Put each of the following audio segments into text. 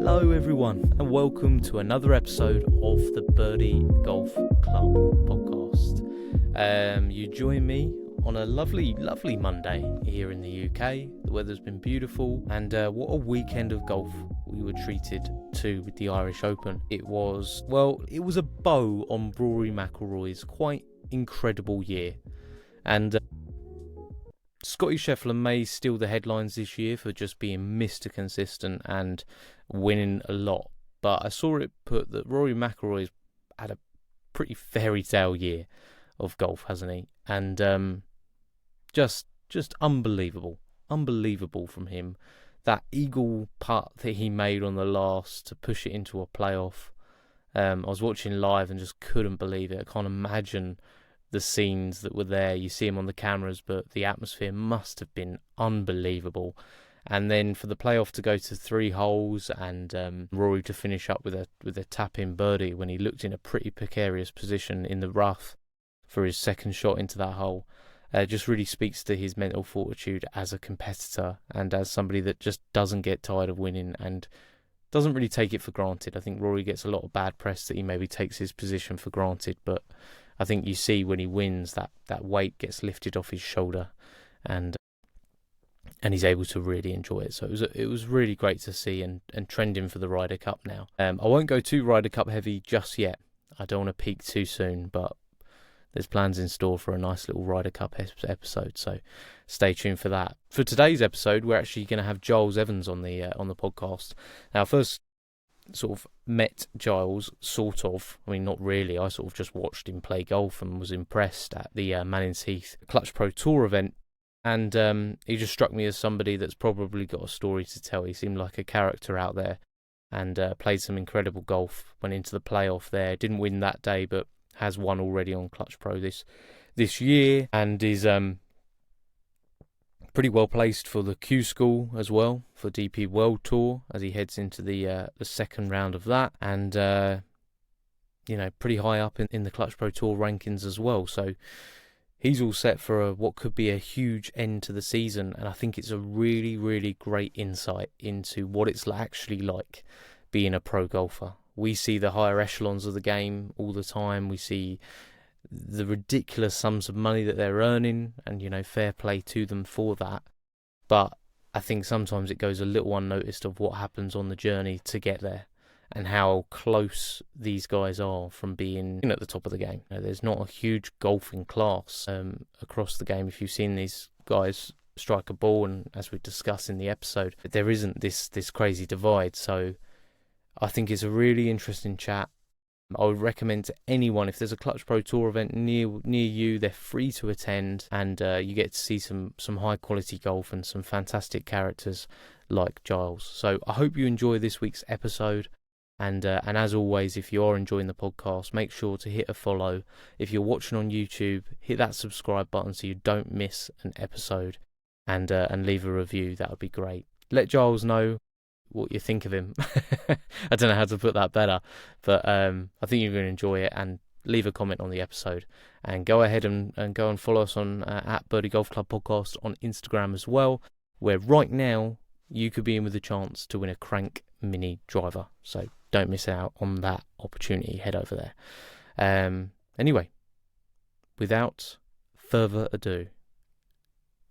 Hello everyone and welcome to another episode of the Birdie Golf Club podcast. You join me on a lovely Monday here in the UK. The weather's been beautiful and what a weekend of golf we were treated to with the Irish Open. It was a bow on Rory McIlroy's quite incredible year, and Scotty Scheffler may steal the headlines this year for just being Mr. Consistent and winning a lot, but I saw it put that Rory McIlroy's had a pretty fairy tale year of golf, hasn't he? And just unbelievable from him. That eagle putt that he made on the last to push it into a playoff. I was watching live and just couldn't believe it. I can't imagine the scenes that were there. You see him on the cameras, but the atmosphere must have been unbelievable. And then for the playoff to go to 3 holes and Rory to finish up with a tap-in birdie when he looked in a pretty precarious position in the rough for his second shot into that hole, just really speaks to his mental fortitude as a competitor and as somebody that just doesn't get tired of winning and doesn't really take it for granted. I think Rory gets a lot of bad press that he maybe takes his position for granted, but I think you see when he wins that weight gets lifted off his shoulder and he's able to really enjoy it. So it was really great to see and trending for the Ryder Cup now. I won't go too Ryder Cup heavy just yet. I don't want to peak too soon, but there's plans in store for a nice little Ryder Cup episode, so stay tuned for that. For today's episode, we're actually going to have Giles Evans on the podcast. Now, first sort of met Giles, sort of. I mean, not really. I sort of just watched him play golf and was impressed at the Manning's Heath Clutch Pro Tour event. And he just struck me as somebody that's probably got a story to tell. He seemed like a character out there and played some incredible golf. Went into the playoff there. Didn't win that day, but has won already on Clutch Pro this year. And is pretty well placed for the Q School as well, for DP World Tour, as he heads into the second round of that. And, pretty high up in the Clutch Pro Tour rankings as well. So he's all set for what could be a huge end to the season, and I think it's a really, really great insight into what it's actually like being a pro golfer. We see the higher echelons of the game all the time. We see the ridiculous sums of money that they're earning, and, fair play to them for that. But I think sometimes it goes a little unnoticed of what happens on the journey to get there, and how close these guys are from being at the top of the game. There's not a huge golfing class across the game. If you've seen these guys strike a ball, and as we discussed in the episode, there isn't this crazy divide. So I think it's a really interesting chat. I would recommend to anyone, if there's a Clutch Pro Tour event near you, they're free to attend, and you get to see some high quality golf and some fantastic characters like Giles. So I hope you enjoy this week's episode. And as always, if you are enjoying the podcast, make sure to hit a follow. If you're watching on YouTube, hit that subscribe button so you don't miss an episode, and leave a review. That would be great. Let Giles know what you think of him. I don't know how to put that better, but I think you're going to enjoy it, and leave a comment on the episode. And go ahead and go and follow us on at Birdie Golf Club Podcast on Instagram as well, where right now you could be in with a chance to win a Crank Mini driver. So don't miss out on that opportunity. Head over there. Anyway, without further ado,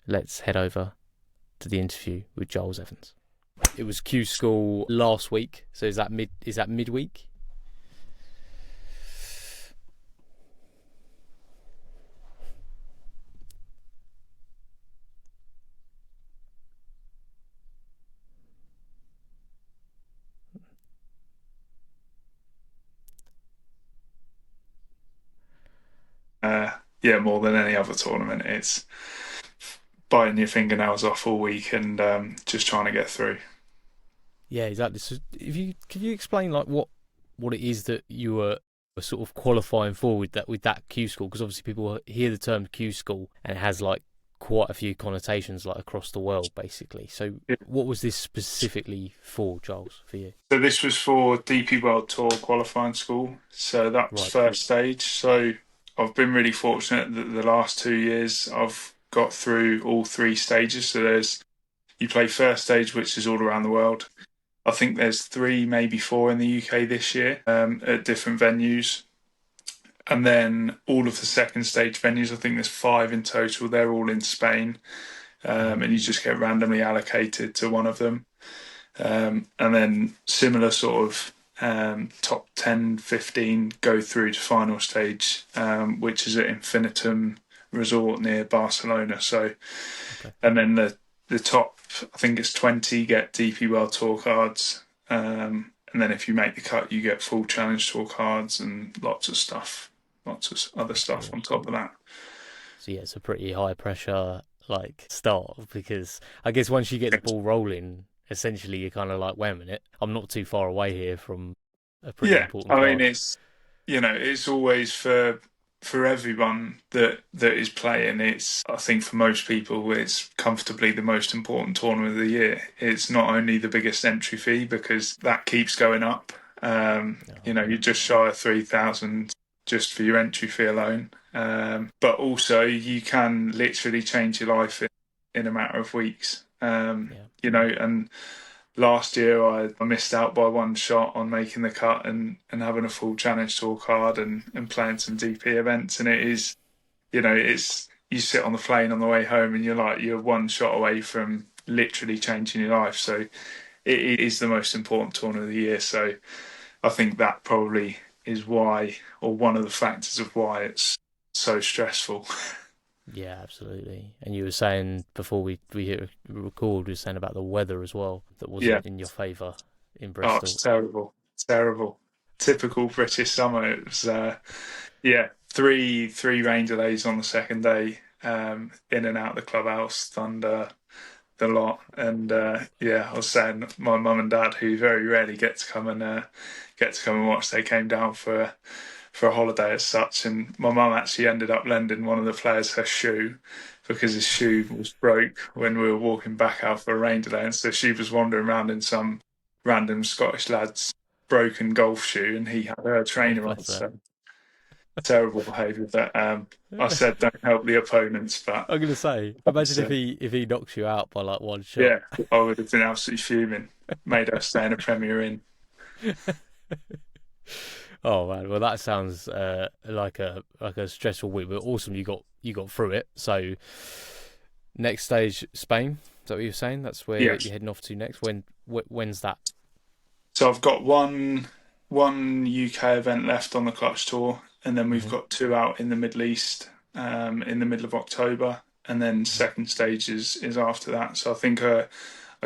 let's head over to the interview with Giles Evans. It was Q School last week, so is that midweek? Yeah, more than any other tournament, it's biting your fingernails off all week and just trying to get through. Yeah, exactly. So could you explain like what it is that you were sort of qualifying for with that Q School? Because obviously people hear the term Q School and it has like quite a few connotations like across the world, basically. So what was this specifically for, Giles, for you? So this was for DP World Tour qualifying school. So that was first stage. So I've been really fortunate that the last 2 years I've got through all 3 stages. So you play first stage, which is all around the world. I think there's 3, maybe 4 in the UK this year, at different venues. And then all of the second stage venues, I think there's 5 in total. They're all in Spain, and you just get randomly allocated to one of them. And then similar sort of top 10, 15 go through to final stage, which is at Infinitum Resort near Barcelona. So, and then the top, I think it's 20 get DP World Tour cards. And then if you make the cut, you get full Challenge Tour cards and lots of stuff, lots of other stuff on top of that. So yeah, it's a pretty high pressure start, because I guess once you get the ball rolling, essentially you're kind of like, wait a minute, I'm not too far away here from a pretty important I card. mean, it's always for everyone that is playing. It's, I think for most people, it's comfortably the most important tournament of the year. It's not only the biggest entry fee, because that keeps going up. You're just shy of 3,000 just for your entry fee alone. But also you can literally change your life in a matter of weeks. And last year I missed out by one shot on making the cut and having a full Challenge Tour card and playing some DP events. And it is, it's, you sit on the plane on the way home and you're one shot away from literally changing your life. So it is the most important tournament of the year. So I think that probably is why, or one of the factors of why it's so stressful. Yeah, absolutely. And you were saying before we hit record, you were saying about the weather as well, that wasn't in your favour in Oh, Bristol. it's terrible. It's terrible. Typical British summer. It was, three rain delays on the second day, in and out the clubhouse, thunder, the lot. And I was saying my mum and dad, who very rarely get to come and watch, they came down for a holiday as such. And my mum actually ended up lending one of the players her shoe, because his shoe was broke when we were walking back out for a rain delay. And so she was wandering around in some random Scottish lad's broken golf shoe, and he had her Oh, trainer on. bless her. So terrible behaviour. That I said, don't help the opponents, but I'm gonna say, imagine if he knocks you out by like one shot. yeah, I would have been absolutely fuming. Made her stay in a Premier Inn. Oh man, well that sounds like a stressful week, but awesome. You got through it. So next stage, Spain. Is that what you're saying? That's where you're heading off to next. When's that? So I've got one UK event left on the Clutch Tour, and then we've got 2 out in the Middle East in the middle of October, and then second stage is after that. So I think I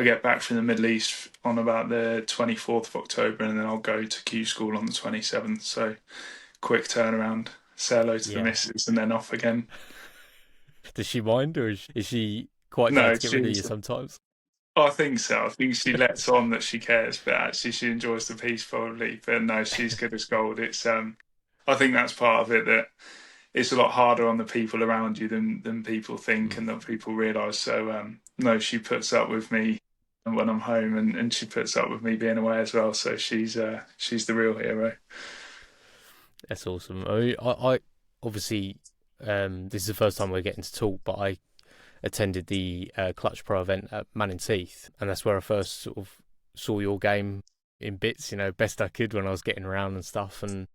get back from the Middle East on about the 24th of October, and then I'll go to Q School on the 27th. So quick turnaround, say hello to the missus, and then off again. Does she mind, or is she quite glad to get rid of you sometimes? I think so. I think she lets on that she cares, but actually she enjoys the piece probably. But no, she's good as gold. It's I think that's part of it, that it's a lot harder on the people around you than people think and that people realise. So no, she puts up with me when I'm home, and she puts up with me being away as well. So she's the real hero. That's awesome. I obviously this is the first time we're getting to talk, but I attended the Clutch Pro event at Manning Teeth, and that's where I first sort of saw your game in bits, best I could when I was getting around and stuff. And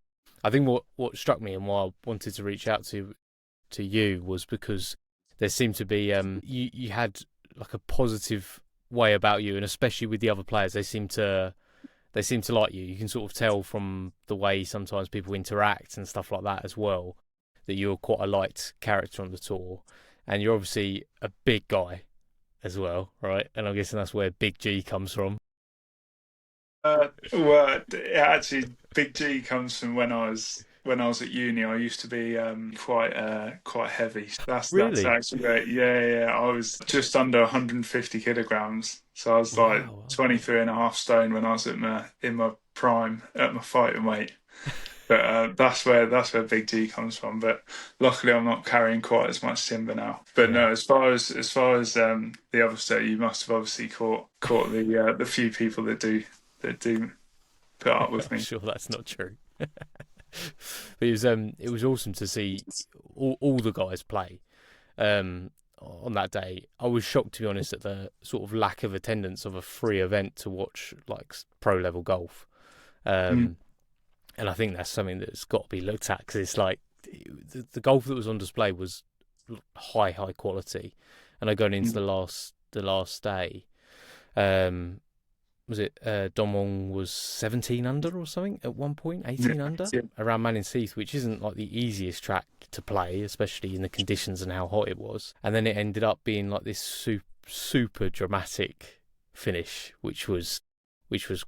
I think what struck me and why I wanted to reach out to you was because there seemed to be you had like a positive way about you, and especially with the other players, they seem to like you. You can sort of tell from the way sometimes people interact and stuff like that as well, that you're quite a liked character on the tour. And you're obviously a big guy as well, right? And I'm guessing that's where Big G comes from. Actually, Big G comes from when I was at uni. I used to be quite heavy. That's actually great. Yeah. I was just under 150 kilograms, so I was like 23 and a half stone when I was in my prime at my fighting weight. But that's where Big G comes from. But luckily, I'm not carrying quite as much timber now. But no, as far as the other stuff, you must have obviously caught the few people that do put up with me. I'm sure that's not true. But it was awesome to see all the guys play. on that day. I was shocked, to be honest, at the sort of lack of attendance of a free event to watch like pro level golf. Mm. And I think that's something that's got to be looked at, because it's like the golf that was on display was high quality. And I going into Mm. the last day, um, was it Don Wong was 17 under or something at one point, 18 under Yeah. around Manning's Heath, which isn't like the easiest track to play, especially in the conditions and how hot it was. And then it ended up being like this super dramatic finish, which was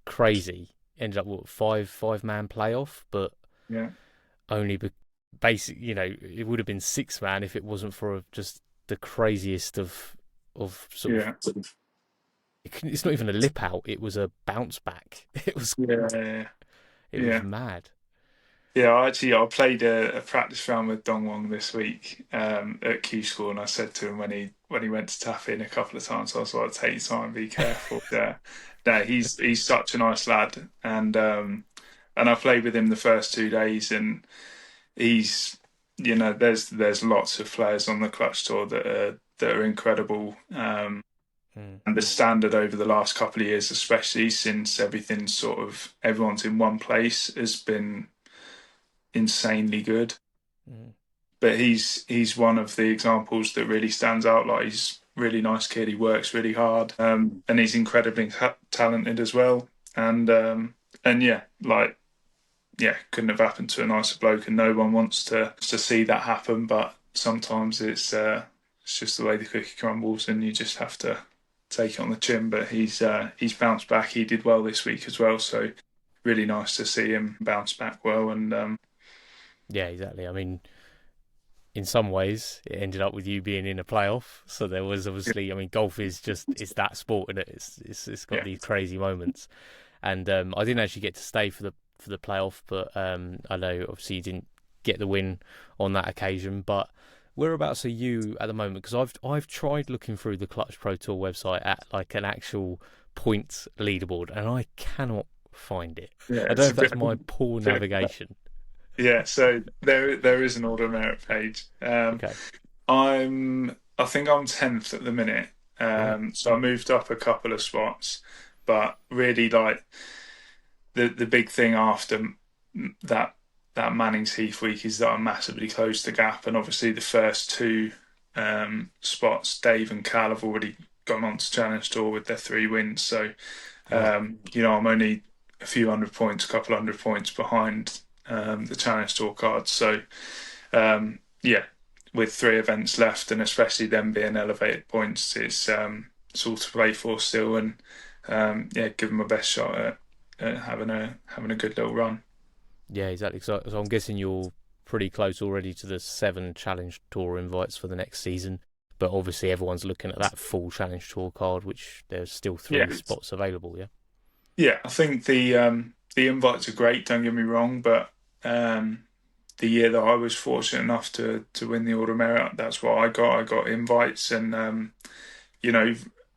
crazy. Ended up what, five man playoff, but Yeah. only basic. It would have been 6-man if it wasn't for just the craziest of sort Yeah. of. It's not even a lip out. It was a bounce back. It was Yeah. it was Yeah. mad. Yeah, I played a practice round with Dong Wong this week at Q School, and I said to him when he went to tap in a couple of times, I was like, "Take your time, be careful." No, he's such a nice lad, and I played with him the first 2 days, and he's there's lots of players on the Clutch Tour that are incredible, and the standard over the last couple of years, especially since everyone's in one place, has been insanely good. But he's one of the examples that really stands out. Like, he's a really nice kid. He works really hard, and he's incredibly talented as well. And yeah, like, yeah, couldn't have happened to a nicer bloke. And no one wants to see that happen. But sometimes it's just the way the cookie crumbles, and you just have to take it on the chin. But he's bounced back. He did well this week as well. So really nice to see him bounce back well. And Yeah, exactly. I mean, in some ways, it ended up with you being in a playoff. So there was obviously, I mean, golf is it's that sport, and it's got these crazy moments. And I didn't actually get to stay for the playoff, but I know obviously you didn't get the win on that occasion. But whereabouts are you at the moment? Because I've tried looking through the Clutch Pro Tour website at like an actual points leaderboard, and I cannot find it. yeah, I don't know if that's my poor navigation. Yeah, so there is an order merit page. Okay. I think I'm 10th at the minute. So I moved up a couple of spots, but really, like, the big thing after that Manning's Heath week is that I'm massively closed the gap, and obviously the first two spots, Dave and Cal, have already gone on to Challenge Tour with their 3 wins. So I'm only a few hundred points, a couple hundred points behind the Challenge Tour cards. So with 3 events left, and especially them being elevated points, it's all to play for still, and give them my best shot at having a good little run. Yeah, exactly. So I'm guessing you're pretty close already to the 7 Challenge Tour invites for the next season. But obviously everyone's looking at that full Challenge Tour card, which there's still 3 spots available. Yeah. Yeah, I think the invites are great. Don't get me wrong, but the year that I was fortunate enough to win the Order of Merit, that's what I got. I got invites, and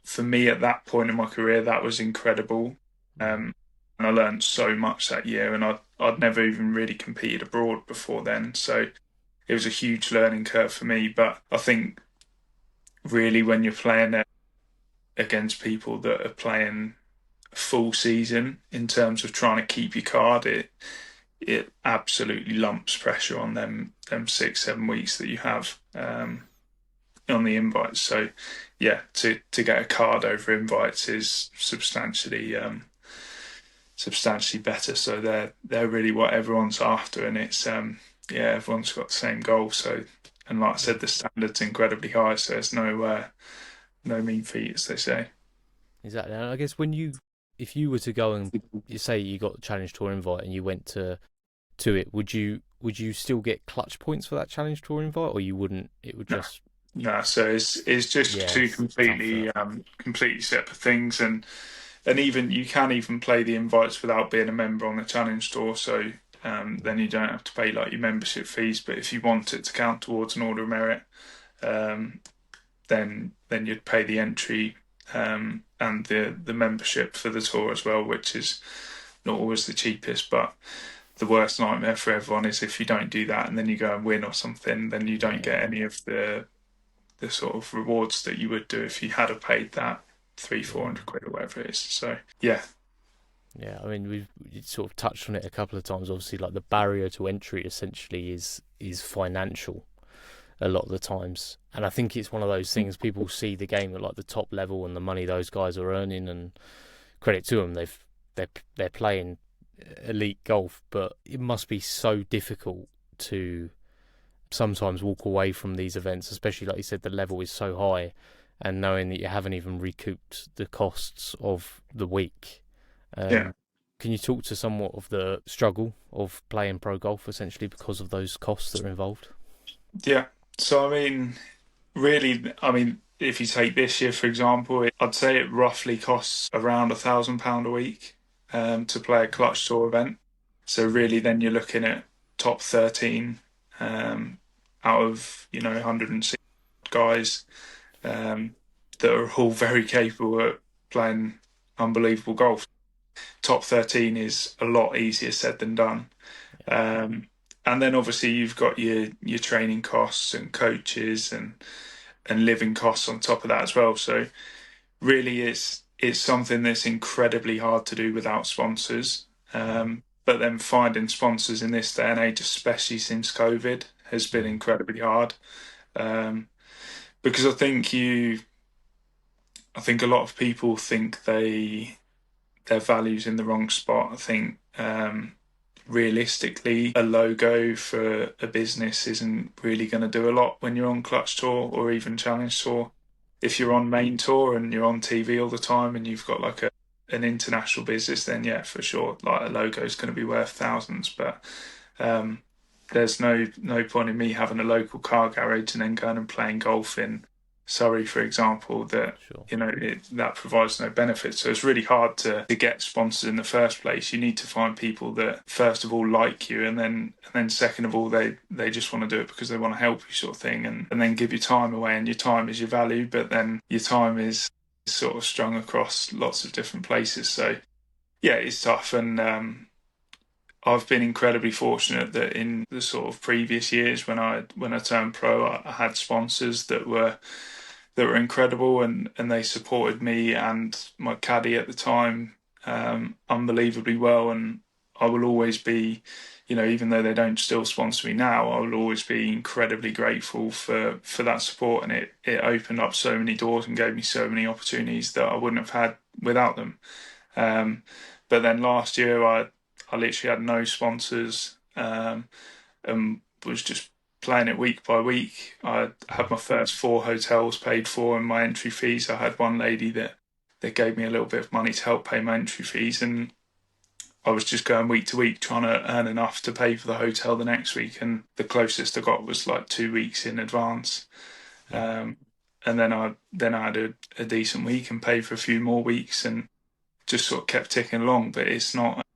for me at that point in my career, that was incredible. And I learned so much that year, and I'd never even really competed abroad before then, so it was a huge learning curve for me. But I think really when you're playing against people that are playing a full season in terms of trying to keep your card, it absolutely lumps pressure on them 6-7 weeks that you have on the invites. So yeah, to get a card over invites is substantially better. So they're really what everyone's after, and it's everyone's got the same goal. So, and like I said, the standard's incredibly high, so it's no mean feat, as they say. Exactly. And I guess if you were to go and you say you got the Challenge Tour invite and you went to it, would you still get clutch points for that Challenge Tour invite, or you wouldn't? It would just no. So it's just two completely separate things, and even you can even play the invites without being a member on the Challenge Tour. So then you don't have to pay like your membership fees. But if you want it to count towards an Order of Merit, then you'd pay the entry and the membership for the tour as well, which is not always the cheapest. But the worst nightmare for everyone is if you don't do that and then you go and win or something, then you don't get any of the the sort of rewards that you would do if you had have paid that 300-400 quid or whatever it is. So yeah. Yeah, I mean, we've sort of touched on it a couple of times. Obviously, like the barrier to entry essentially is financial a lot of the times, and I think it's one of those things. People see the game at like the top level and the money those guys are earning, and credit to them, they're playing elite golf, but it must be so difficult to sometimes walk away from these events, especially like you said, the level is so high, and knowing that you haven't even recouped the costs of the week. Yeah. Can you talk to somewhat of the struggle of playing pro golf essentially because of those costs that are involved? Yeah. So, I mean, really, I mean, if you take this year, for example, I'd say it roughly costs around £1,000 a week to play a clutch tour event. So really, then you're looking at top 13 out of 160 guys that are all very capable at playing unbelievable golf. Top 13 is a lot easier said than done. And then obviously you've got your training costs and coaches and living costs on top of that as well. So really it's something that's incredibly hard to do without sponsors. But then finding sponsors in this day and age, especially since COVID, has been incredibly hard. Because I think a lot of people think their value's in the wrong spot. I think realistically, a logo for a business isn't really going to do a lot when you're on Clutch Tour or even Challenge Tour. If you're on Main Tour and you're on TV all the time and you've got like an international business, then yeah, for sure, like a logo is going to be worth thousands. But there's no point in me having a local car garage and then going and playing golf in Surrey, for example, that that provides no benefit. So it's really hard to get sponsors in the first place. You need to find people that first of all like you, and then second of all they just want to do it because they want to help you, sort of thing, and then give your time away. And your time is your value, but then your time is sort of strung across lots of different places. So yeah, it's tough. And I've been incredibly fortunate that in the sort of previous years when I turned pro, I had sponsors that were incredible, and they supported me and my caddy at the time unbelievably well. And I will always be, even though they don't still sponsor me now, I will always be incredibly grateful for that support. And it opened up so many doors and gave me so many opportunities that I wouldn't have had without them. But then last year I literally had no sponsors and was just playing it week by week. I had my first 4 hotels paid for and my entry fees. I had one lady that gave me a little bit of money to help pay my entry fees, and I was just going week to week trying to earn enough to pay for the hotel the next week, and the closest I got was like 2 weeks in advance. And then I had a decent week and paid for a few more weeks and just sort of kept ticking along. But it's not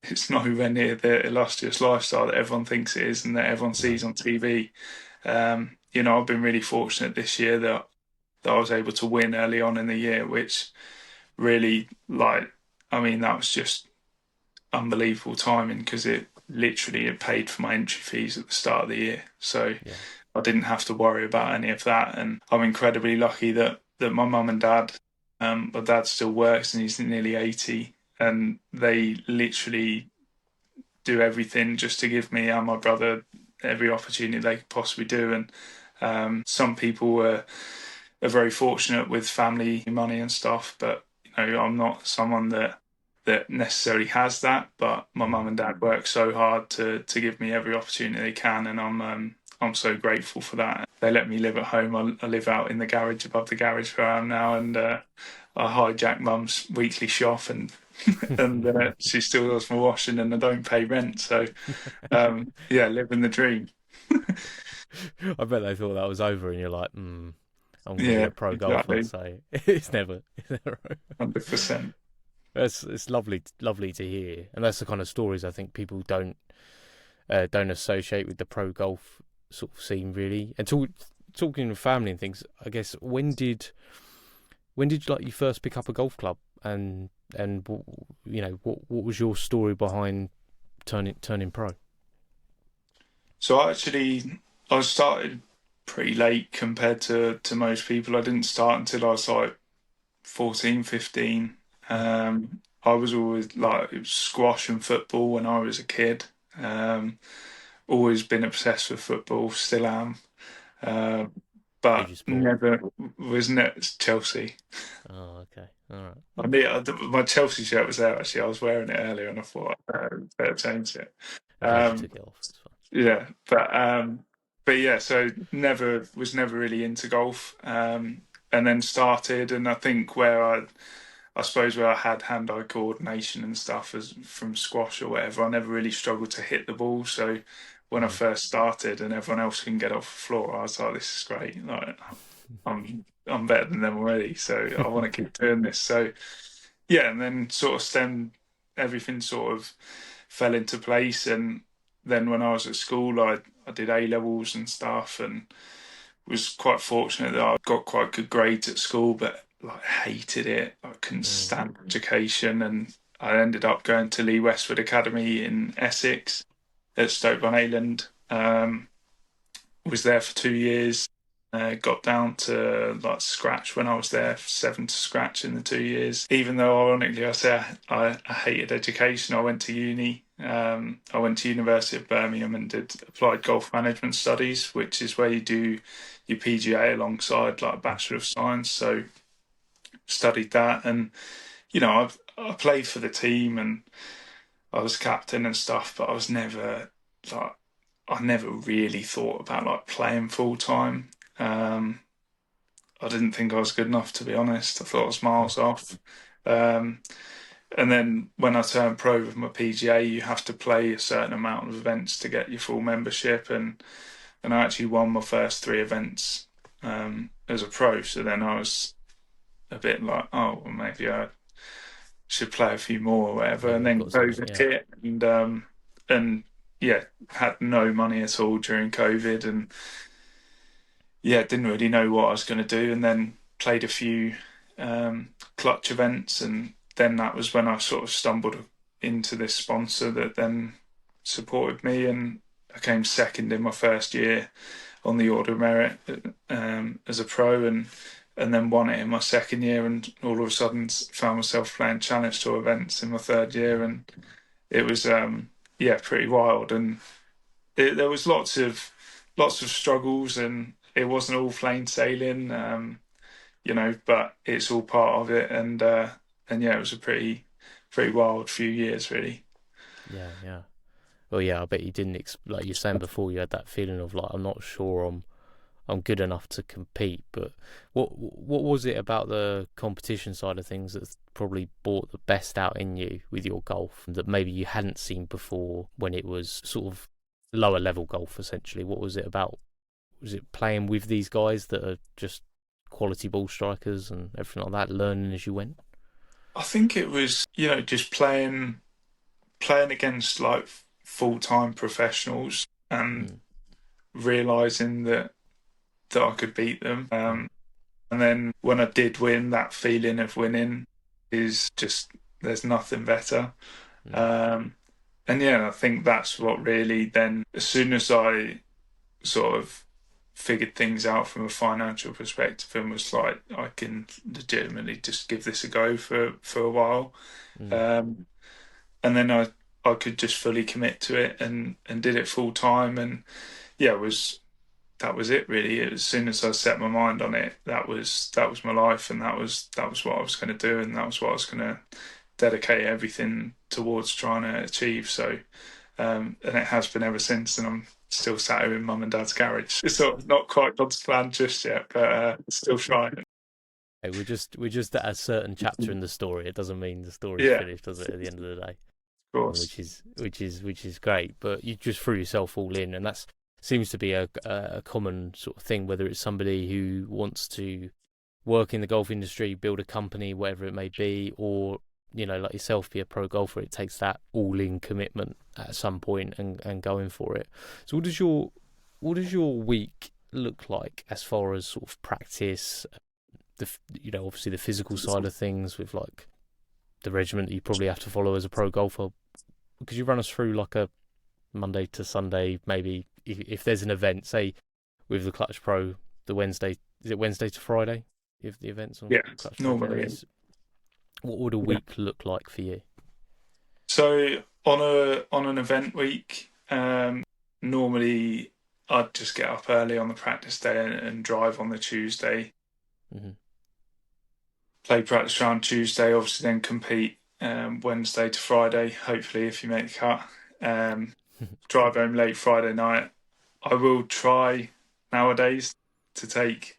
it's nowhere near the illustrious lifestyle that everyone thinks it is and that everyone sees on TV. I've been really fortunate this year that I was able to win early on in the year, which really, that was just unbelievable timing because it paid for my entry fees at the start of the year. So I didn't have to worry about any of that. And I'm incredibly lucky that my mum and dad, my dad still works and he's nearly 80, and they literally do everything just to give me and my brother every opportunity they could possibly do. And some people are very fortunate with family money and stuff, but I'm not someone that necessarily has that. But my mum and dad work so hard to give me every opportunity they can, and I'm so grateful for that. They let me live at home. I live out in the garage above the garage where I am now, and I hijack mum's weekly shop, and she still does my washing, and I don't pay rent. So living the dream. I bet they thought that was over, and you're like, I'm going to be a pro golfer, so it's never 100%. It's lovely to hear, and that's the kind of stories I think people don't associate with the pro golf sort of scene, really. And talking with family and things, I guess when did you first pick up a golf club, and what was your story behind turning pro? So I started pretty late compared to most people. I didn't start until I was like 14, 15. I was always like, it was squash and football when I was a kid. Um, Always been obsessed with football, still am. Um, but Who'd you support? never was net Chelsea. Oh, okay. All right. I mean, my Chelsea shirt was there actually. I was wearing it earlier, and I thought better change it. I'm glad you Um, took it off. It's fine. yeah, but yeah, so never really into golf, and then started, and I think I suppose where I had hand-eye coordination and stuff as from squash or whatever, I never really struggled to hit the ball. So when I Mm. first started and everyone else can get off the floor, I was like, this is great. Like I'm better than them already, so I want to keep doing this. So yeah, and then sort of everything sort of fell into place. And then when I was at school, I did A levels and stuff, and was quite fortunate that I got quite good grades at school, but like hated it. I couldn't Mm. stand education, and I ended up going to Lee Westwood Academy in Essex at Stoke-on-Ayland. Was there for 2 years. Got down to like scratch when I was there, seven to scratch in the 2 years. Even though, ironically, I hated education, I went to uni. I went to University of Birmingham and did applied golf management studies, which is where you do your PGA alongside like a Bachelor of Science. So studied that, and I played for the team and I was captain and stuff, but like I never really thought about like playing full time. Um, I didn't think I was good enough, to be honest. I thought I was miles off. Um, and then when I turned pro with my PGA, you have to play a certain amount of events to get your full membership, and I actually won my first three events as a pro. So then I was a bit like, oh, well, maybe I should play a few more or whatever. Maybe And you've then got something. COVID Yeah. hit, and yeah, had no money at all during COVID, and yeah, didn't really know what I was going to do, and then played a few clutch events, and then that was when I sort of stumbled into this sponsor that then supported me, and I came second in my first year on the Order of Merit as a pro, and then won it in my second year, and all of a sudden found myself playing Challenge Tour events in my third year, and it was yeah, pretty wild, and there was lots of struggles, and it wasn't all plain sailing, but it's all part of it, and yeah, it was a pretty wild few years, really. Yeah. Yeah. Well, yeah. I bet you didn't like you were saying before. You had that feeling of like, I'm not sure I'm good enough to compete. But what was it about the competition side of things that's probably brought the best out in you with your golf that maybe you hadn't seen before when it was sort of lower level golf essentially? What was it about? Was it playing with these guys that are just quality ball strikers and everything like that, learning as you went? I think it was, just playing against like full-time professionals and Mm, realizing that I could beat them. mm, And then when I did win, that feeling of winning is just, there's nothing better. mm, Um, and yeah, I think that's what really then, as soon as I sort of figured things out from a financial perspective and was like, I can legitimately just give this a go for a while. mm. Um, and then I could just fully commit to it and did it full time. And yeah, that was it really. As soon as I set my mind on it, that was my life, and that was what I was going to do, and that was what I was going to dedicate everything towards trying to achieve. So, and it has been ever since, and I'm still sat here in mum and dad's garage. It's not quite gone to plan just yet, but still trying. Hey, we're just at a certain chapter in the story. It doesn't mean the story's Yeah, finished, does it? At the end of the day, of course. which is great. But you just threw yourself all in, and that's seems to be a common sort of thing. Whether it's somebody who wants to work in the golf industry, build a company, whatever it may be, or like yourself, be a pro golfer. It takes that all-in commitment at some point and going for it. So, what does your week look like as far as sort of practice? Obviously the physical side of things with like the regimen that you probably have to follow as a pro golfer. Could you run us through like a Monday to Sunday, maybe if there's an event, say with the Clutch Pro, the Wednesday, is it Wednesday to Friday? If the events on Yeah, Clutch Pro normally. days, what would a Yeah. week look like for you? So on an event week, normally I'd just get up early on the practice day and drive on the Tuesday, Hmm. play practice round Tuesday, obviously then compete Wednesday to Friday, hopefully if you make the cut. Drive home late Friday night. I will try nowadays to take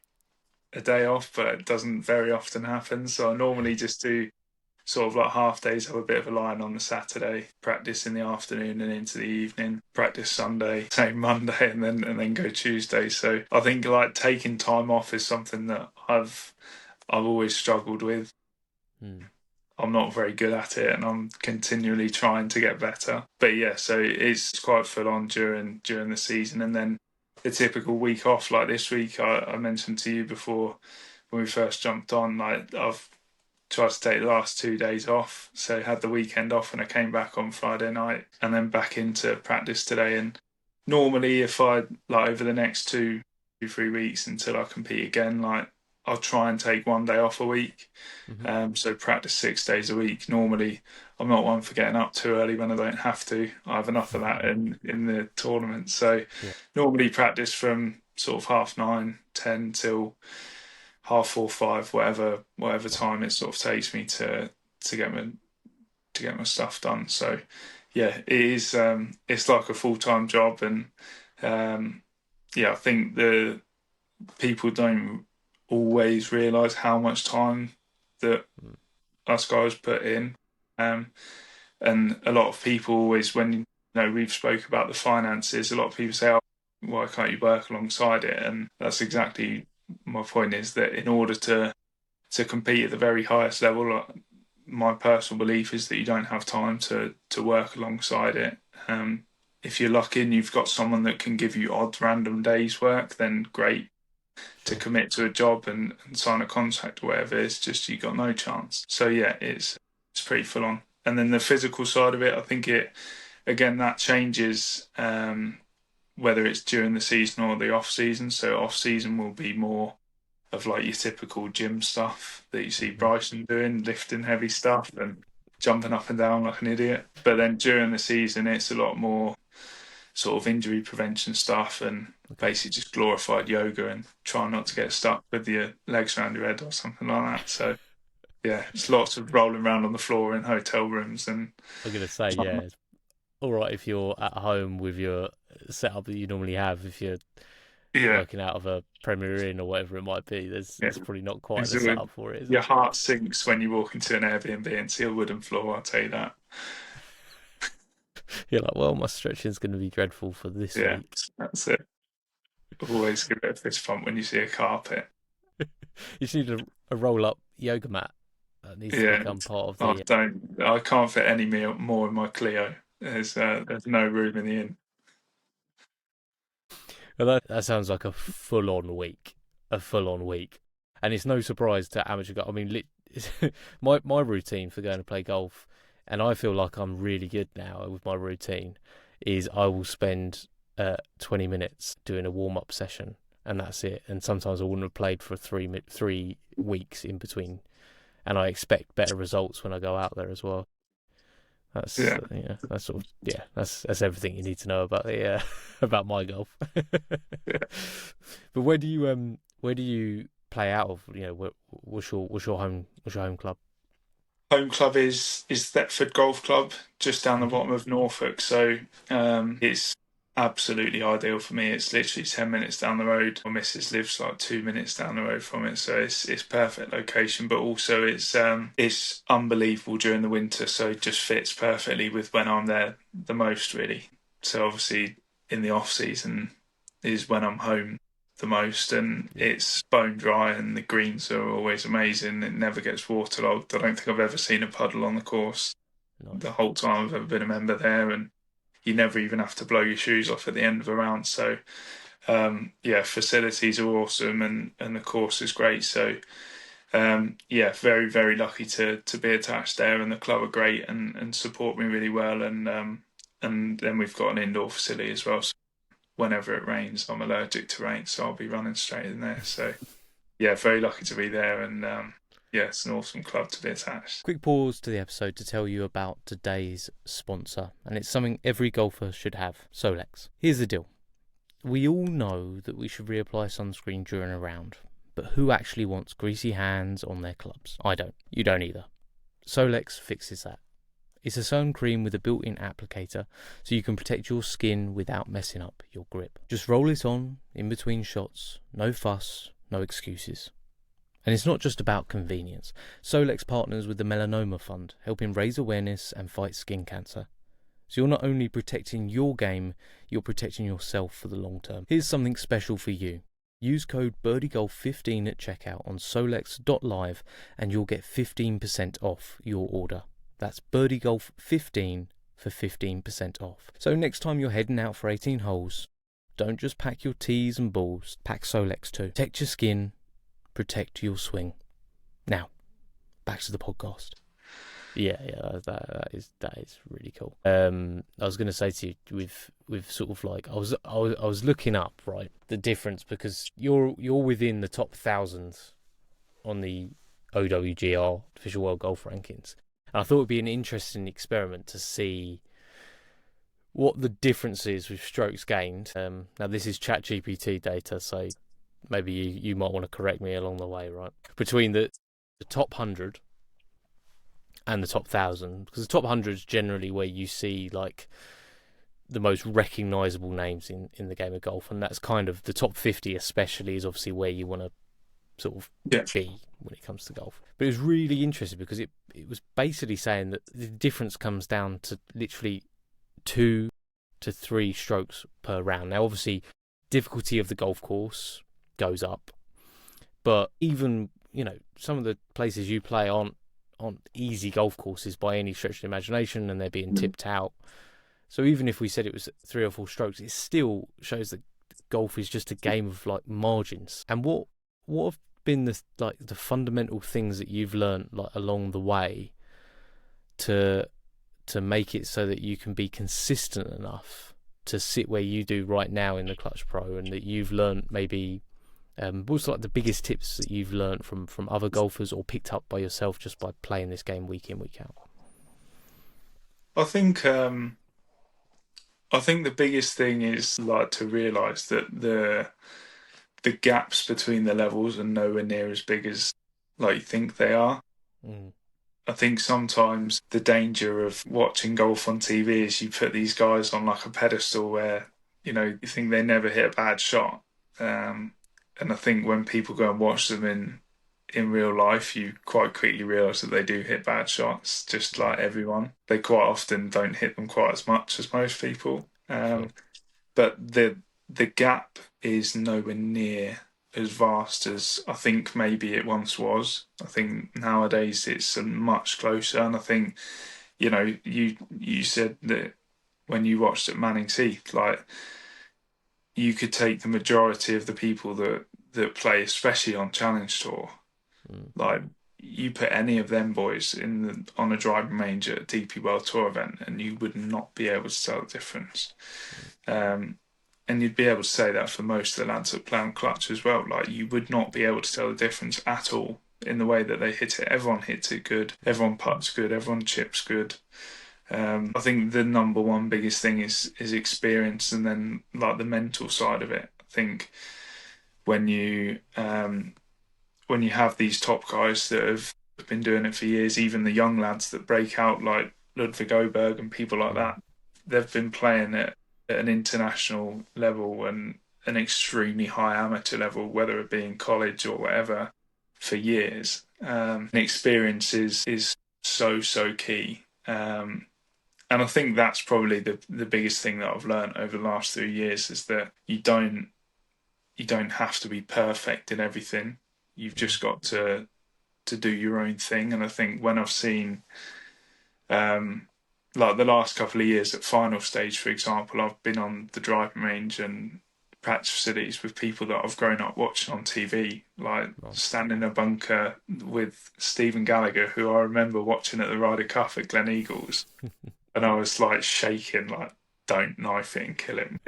a day off, but it doesn't very often happen. So I normally just do sort of like half days, have a bit of a line on the Saturday, practice in the afternoon and into the evening, practice Sunday, same Monday, and then go Tuesday. So I think like taking time off is something that I've always struggled with. Mm. I'm not very good at it, and I'm continually trying to get better. But yeah, so it's quite full on during the season, and then the typical week off like this week. I mentioned to you before when we first jumped on, like I've tried to take the last 2 days off, so I had the weekend off, and I came back on Friday night, and then back into practice today. And normally, if I like over the next 3 weeks until I compete again, like I'll try and take one day off a week. Hmm. So practice 6 days a week. Normally, I'm not one for getting up too early when I don't have to. I have enough of that in the tournament. So Yeah. normally practice from sort of 9:30, 10 till 4:30, 5, whatever time it sort of takes me to get my stuff done. So yeah, it is. It's like a full-time job, and um, yeah, I think the people don't always realise how much time that Mm. us guys put in. Um, and a lot of people always, when we've spoke about the finances, a lot of people say, "Oh, why can't you work alongside it?" And that's exactly my point. Is that in order to compete at the very highest level, my personal belief is that you don't have time to work alongside it. If you're lucky and you've got someone that can give you odd random days work, then great. To Sure. commit to a job and sign a contract or whatever, it's just you got no chance. So yeah, it's pretty full on. And then the physical side of it, I think it again that changes whether it's during the season or the off season. So off season will be more of like your typical gym stuff that you see Hmm. Bryson doing, lifting heavy stuff and jumping up and down like an idiot. But then during the season, it's a lot more sort of injury prevention stuff and Okay. basically just glorified yoga and try not to get stuck with your legs around your head or something like that. So yeah, it's lots of rolling around on the floor in hotel rooms and I'm gonna say, yeah, it's all right if you're at home with your setup that you normally have. If you're yeah, working out of a Premier Inn or whatever it might be, yeah. there's probably not quite It's the setup for it, is your it? heart sinks when you walk into an Airbnb and see a wooden floor. I'll tell you that. You're like, well, my stretching's going to be dreadful for this Yeah, week. that's it. Always give it a fist pump when you see a carpet. You just need a roll up yoga mat. That needs to Yeah, become part of I the. don't. I can't fit any more in my Clio. There's no room in the inn. Well, that sounds like a full on week. A full on week. And it's no surprise to amateur golf. I mean, my routine for going to play golf, and I feel like I'm really good now with my routine, is I will spend 20 minutes doing a warm up session, and that's it. And sometimes I wouldn't have played for 3 weeks in between, and I expect better results when I go out there as well. That's Yeah, that's sort of that's everything you need to know about the about my golf. yeah. But where do you play out of? You know, what's your home club? Home club is Thetford Golf Club, just down the Hmm. bottom of Norfolk. So it's absolutely ideal for me. It's literally 10 minutes down the road. My missus lives like 2 minutes down the road from it, so it's perfect location. But also it's unbelievable during the winter, so it just fits perfectly with when I'm there the most, really. So obviously in the off season is when I'm home the most, and Yeah, it's bone dry and the greens are always amazing. It never gets waterlogged. I don't think I've ever seen a puddle on the course the nice. whole time I've ever been a member there, and you never even have to blow your shoes off at the end of a round. So yeah, facilities are awesome, and the course is great. So yeah, very very lucky to be attached there, and the club are great and support me really well, and then we've got an indoor facility as well. So whenever it rains. I'm allergic to rain, so I'll be running straight in there. So yeah, very lucky to be there, and yeah, it's an awesome club to be attached. Quick pause to the episode to tell you about today's sponsor, and it's something every golfer should have: Solex. Here's the deal. We all know that we should reapply sunscreen during a round, but who actually wants greasy hands on their clubs? I don't. You don't either. Solex fixes that. It's a sun cream with a built-in applicator, so you can protect your skin without messing up your grip. Just roll it on in between shots, no fuss, no excuses. And it's not just about convenience. Solex partners with the Melanoma Fund, helping raise awareness and fight skin cancer. So you're not only protecting your game, you're protecting yourself for the long term. Here's something special for you. Use code BirdieGolf15 at checkout on solex.live and you'll get 15% off your order. That's BirdieGolf15 for 15% off. So next time you're heading out for 18 holes, don't just pack your tees and balls, pack Solex too. Protect your skin, protect your swing. Now, back to the podcast. Yeah, that is really cool. I was going to say to you, with sort of like I was looking up, right, the difference, because you're within the top 1,000 on the OWGR Official World Golf Rankings, and I thought it'd be an interesting experiment to see what the difference is with strokes gained. Now this is ChatGPT data, so maybe you might want to correct me along the way, right? Between the top 100 and the top 1,000, because the top 100 is generally where you see like the most recognisable names in the game of golf, and that's kind of the top 50 especially is obviously where you want to sort of be when it comes to golf. But it was really interesting because it was basically saying that the difference comes down to literally 2 to 3 strokes per round. Now obviously difficulty of the golf course goes up, but even, you know, some of the places you play aren't easy golf courses by any stretch of the imagination, and they're being tipped out. So even if we said it was 3 or 4 strokes, it still shows that golf is just a game of like margins. And what have been the fundamental things that you've learned like along the way to make it so that you can be consistent enough to sit where you do right now in the Clutch Pro, and that you've learned maybe what's like the biggest tips that you've learned from other golfers or picked up by yourself just by playing this game week in, week out? I think the biggest thing is like to realise that the gaps between the levels are nowhere near as big as like you think they are. I think sometimes the danger of watching golf on TV is you put these guys on like a pedestal where, you know, you think they never hit a bad shot. And I think when people go and watch them in real life, you quite quickly realise that they do hit bad shots, just like everyone. They quite often don't hit them quite as much as most people. Sure. But the gap is nowhere near as vast as I think maybe it once was. I think nowadays it's much closer. And I think, you know, you said that when you watched at Manning's Heath, like, you could take the majority of the people that play, especially on Challenge Tour, like you put any of them boys on a driving range at a DP World Tour event, and you would not be able to tell the difference. And you'd be able to say that for most of the lads that play on Clutch as well. Like, you would not be able to tell the difference at all in the way that they hit it. Everyone hits it good. Everyone putts good. Everyone chips good. I think the number one biggest thing is experience, and then like the mental side of it. I think when you have these top guys that have been doing it for years, even the young lads that break out like Ludwig Oberg and people like that, they've been playing at an international level and an extremely high amateur level, whether it be in college or whatever, for years. And experience is so key. And I think that's probably the biggest thing that I've learned over the last 3 years, is that you don't have to be perfect in everything. You've just got to do your own thing. And I think when I've seen like the last couple of years at final stage, for example, I've been on the driving range and practice facilities with people that I've grown up watching on TV, like standing in a bunker with Stephen Gallagher, who I remember watching at the Ryder Cup at Glen Eagles. And I was like shaking, like don't knife it and kill him.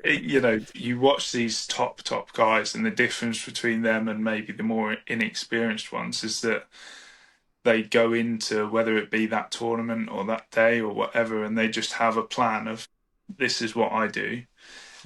You watch these top guys, and the difference between them and maybe the more inexperienced ones is that they go into, whether it be that tournament or that day or whatever, and they just have a plan of, this is what I do,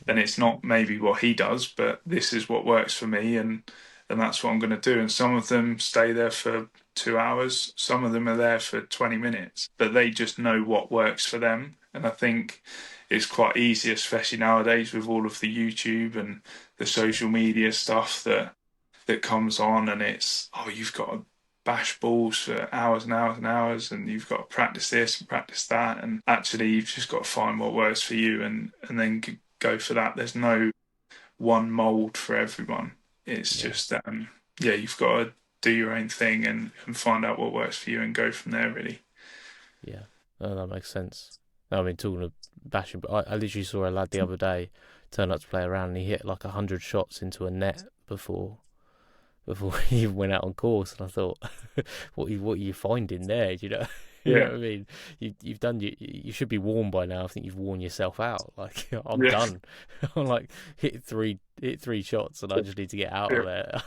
and it's not maybe what he does, but this is what works for me, and that's what I'm going to do. And some of them stay there for 2 hours, some of them are there for 20 minutes, but they just know what works for them. And I think it's quite easy, especially nowadays with all of the YouTube and the social media stuff that comes on, and it's, oh, you've got to bash balls for hours and hours and hours, and you've got to practice this and practice that, and actually you've just got to find what works for you and then go for that. There's no one mold for everyone. It's just you've got to do your own thing and find out what works for you and go from there, really. Yeah, oh, that makes sense. I mean, talking of bashing, but I literally saw a lad the other day turn up to play around, and he hit like 100 shots into a net before he went out on course, and I thought, what are you finding there? Do you know? You know what I mean? You've done, you should be warned by now. I think you've worn yourself out. Like, I'm done. I'm like, hit three shots, and I just need to get out of there.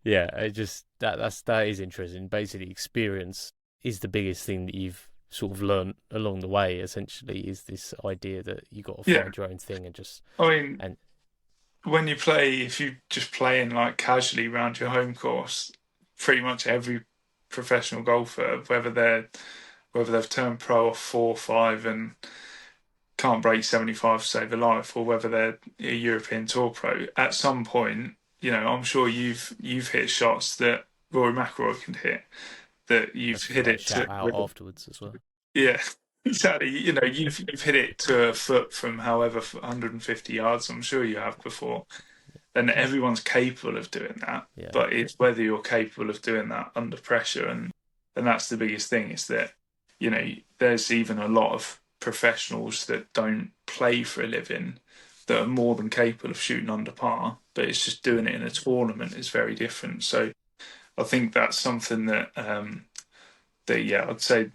Yeah, it just that is interesting. Basically, experience is the biggest thing that you've sort of learned along the way. Essentially, is this idea that you got to find your own thing and just. I mean, when you play, if you just playing like casually around your home course, pretty much every professional golfer, whether they've turned pro or 4 or 5 and can't break 75 to save a life, or whether they're a European Tour pro, at some point, I'm sure you've hit shots that Rory McIlroy can hit, that you've hit it shout out afterwards as well. Yeah, exactly. You've hit it to a foot from however 150 yards. I'm sure you have before, and everyone's capable of doing that. Yeah. But it's whether you're capable of doing that under pressure, and that's the biggest thing. Is that there's even a lot of professionals that don't play for a living that are more than capable of shooting under par, but it's just doing it in a tournament is very different. So I think that's something that I'd say,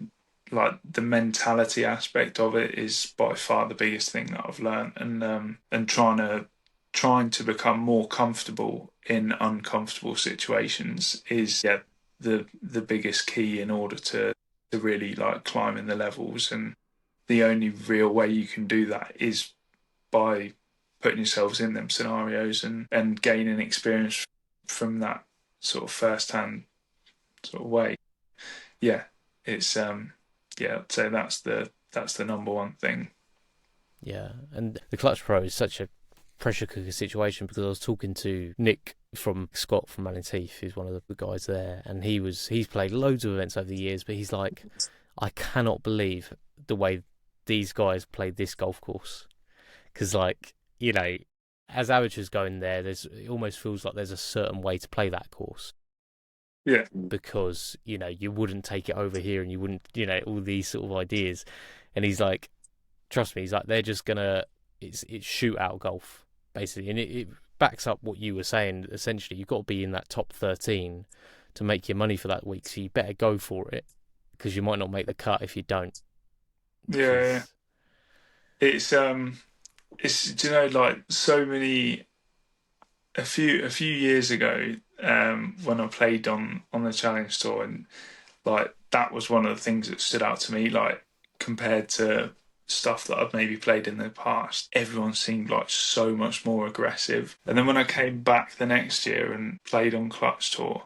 like, the mentality aspect of it is by far the biggest thing that I've learned, and trying to become more comfortable in uncomfortable situations is the biggest key in order to really like climb in the levels. And the only real way you can do that is by putting yourselves in them scenarios and gaining experience from that sort of first-hand sort of way. Yeah, it's I'd say that's the number one thing. Yeah, and the Clutch Pro is such a pressure cooker situation, because I was talking to Nick from Malins Heath, who's one of the guys there, and he's played loads of events over the years, but he's like, I cannot believe the way these guys played this golf course, because as amateurs going there, it almost feels like there's a certain way to play that course. Yeah, because you wouldn't take it over here, and you wouldn't, all these sort of ideas. And he's like, trust me, he's like, they're just gonna, it's shootout golf basically, and it backs up what you were saying. Essentially, you've got to be in that top 13 to make your money for that week, so you better go for it, because you might not make the cut if you don't. Yeah. It's like so many. A few years ago, when I played on the Challenge Tour, and like that was one of the things that stood out to me, like compared to stuff that I've maybe played in the past, everyone seemed like so much more aggressive. And then when I came back the next year and played on Clutch Tour,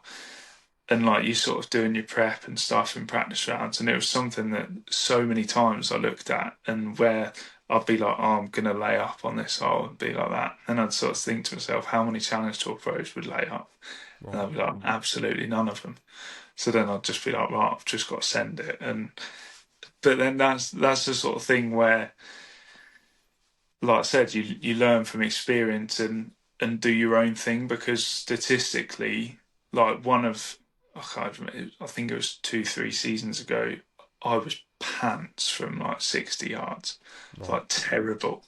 and like you sort of doing your prep and stuff in practice rounds, and it was something that so many times I looked at, and where I'd be like, oh, I'm going to lay up on this hole, and be like that. And I'd sort of think to myself, how many Challenge Tour pros would lay up? Right. And I'd be like, absolutely none of them. So then I'd just be like, right, I've just got to send it. But then that's the sort of thing where, like I said, you learn from experience and do your own thing, because statistically, like I think it was 2-3 seasons ago, I was pants from like 60 yards. Right. Like terrible.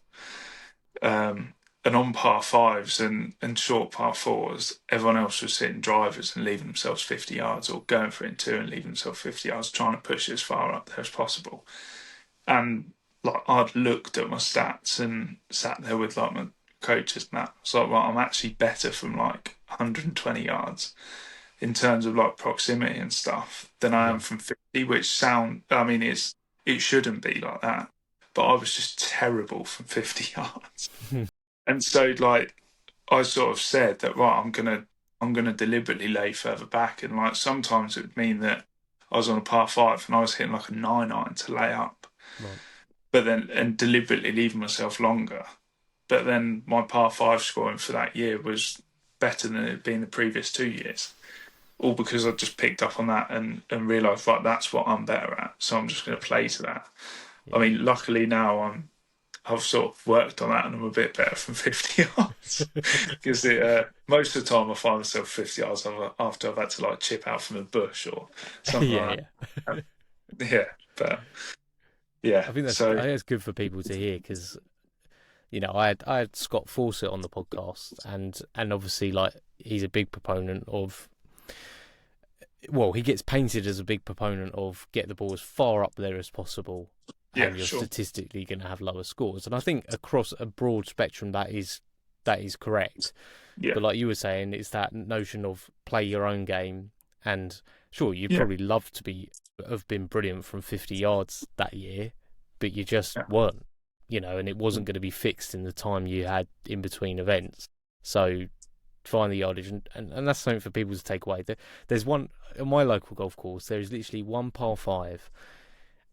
And on par 5s and short par 4s, everyone else was hitting drivers and leaving themselves 50 yards, or going for it in 2 and leaving themselves 50 yards, trying to push it as far up there as possible. And like I'd looked at my stats and sat there with like my coaches and that. It's like, right, I'm actually better from like 120 yards in terms of like proximity and stuff than I am Yeah. from 50, which I mean, it shouldn't be like that, but I was just terrible from 50 yards. And so like I sort of said that, right, I'm gonna deliberately lay further back, and like sometimes it would mean that I was on a par five and I was hitting like a 9 iron to lay up, Right. but then and deliberately leaving myself longer. But then my par five scoring for that year was better than it had been the previous 2 years. All because I just picked up on that and realised, right, that's what I'm better at. So I'm just going to play to that. I Yeah. mean, luckily now I've sort of worked on that and I'm a bit better from 50 yards because most of the time I find myself 50 yards after I've had to like chip out from a bush or something Yeah. like Yeah. that. Yeah, but yeah, I so think that's good for people to hear because I had Scott Fawcett on the podcast, and obviously like he's a big proponent of. Well, he gets painted as a big proponent of get the ball as far up there as possible, yeah, and you're sure, statistically going to have lower scores. And I think across a broad spectrum, that is correct. yeah, But like you were saying, it's that notion of play your own game, and sure, you'd yeah, probably love to have been brilliant from 50 yards that year, but you just yeah, weren't, and it wasn't going to be fixed in the time you had in between events. So find the yardage, and that's something for people to take away. There's one on my local golf course. There is literally one par five,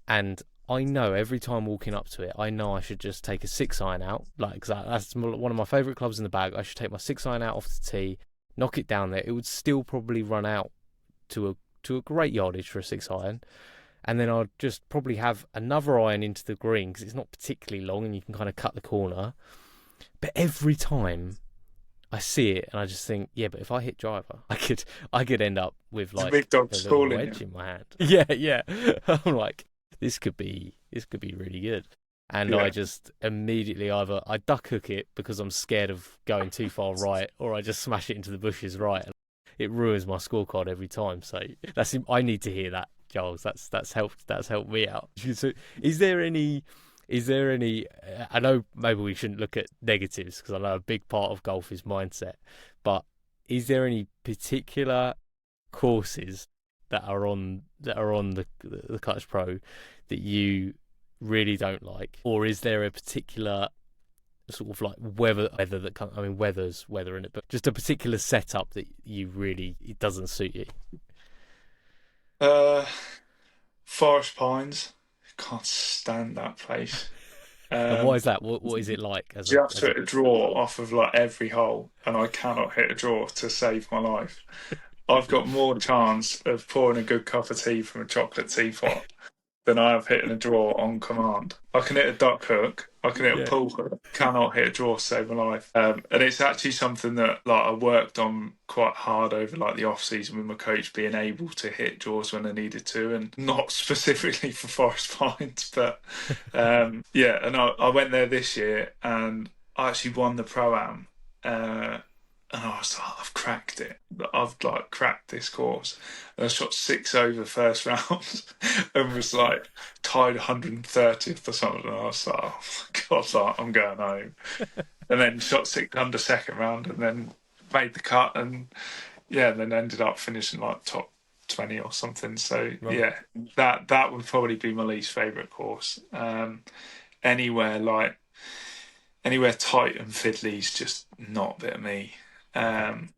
and I know every time walking up to it, I know I should just take a 6 iron out. Like, 'cause that's one of my favourite clubs in the bag. I should take my 6 iron out off the tee, knock it down there. It would still probably run out to a great yardage for a 6 iron, and then I'd just probably have another iron into the green because it's not particularly long and you can kind of cut the corner. But every time I see it and I just think, yeah, but if I hit driver, I could end up with the big like a dog's little calling wedge you. in my hand. Yeah, yeah. I'm like, this could be really good. And I Yeah, just immediately either I duck hook it because I'm scared of going too far right, or I just smash it into the bushes right. It ruins my scorecard every time. So I need to hear that, Giles. That's helped me out. So is there any I know maybe we shouldn't look at negatives because I know a big part of golf is mindset, but is there any particular courses that are on the Clutch Pro that you really don't like, or is there a particular sort of like weather that I mean weather's weather in it, but just a particular setup that it doesn't suit you? uh, Forest Pines, can't stand that place. And why Um, is that? What is it like as a just hit a draw off of like every hole, and I cannot hit a draw to save my life. I've got more chance of pouring a good cup of tea from a chocolate teapot than I have hitting a draw on command. I can hit a duck hook, I can hit a Yeah. pull hook, cannot hit a draw to save my life. And it's actually something that like I worked on quite hard over like the off season with my coach being able to hit draws when I needed to, and not specifically for Forest Pines, but yeah. And I went there this year and I actually won the pro am. And I was like, I've cracked it. I've like cracked this course. And I shot six over first round and was like tied 130th or something. And I was like, oh my God, like, I'm going home. And then shot six under second round and then made the cut. And yeah, and then ended up finishing like top 20 or something. So Right. yeah, that would probably be my least favourite course. Anywhere like anywhere tight and fiddly is just not a bit of me. Okay. Um,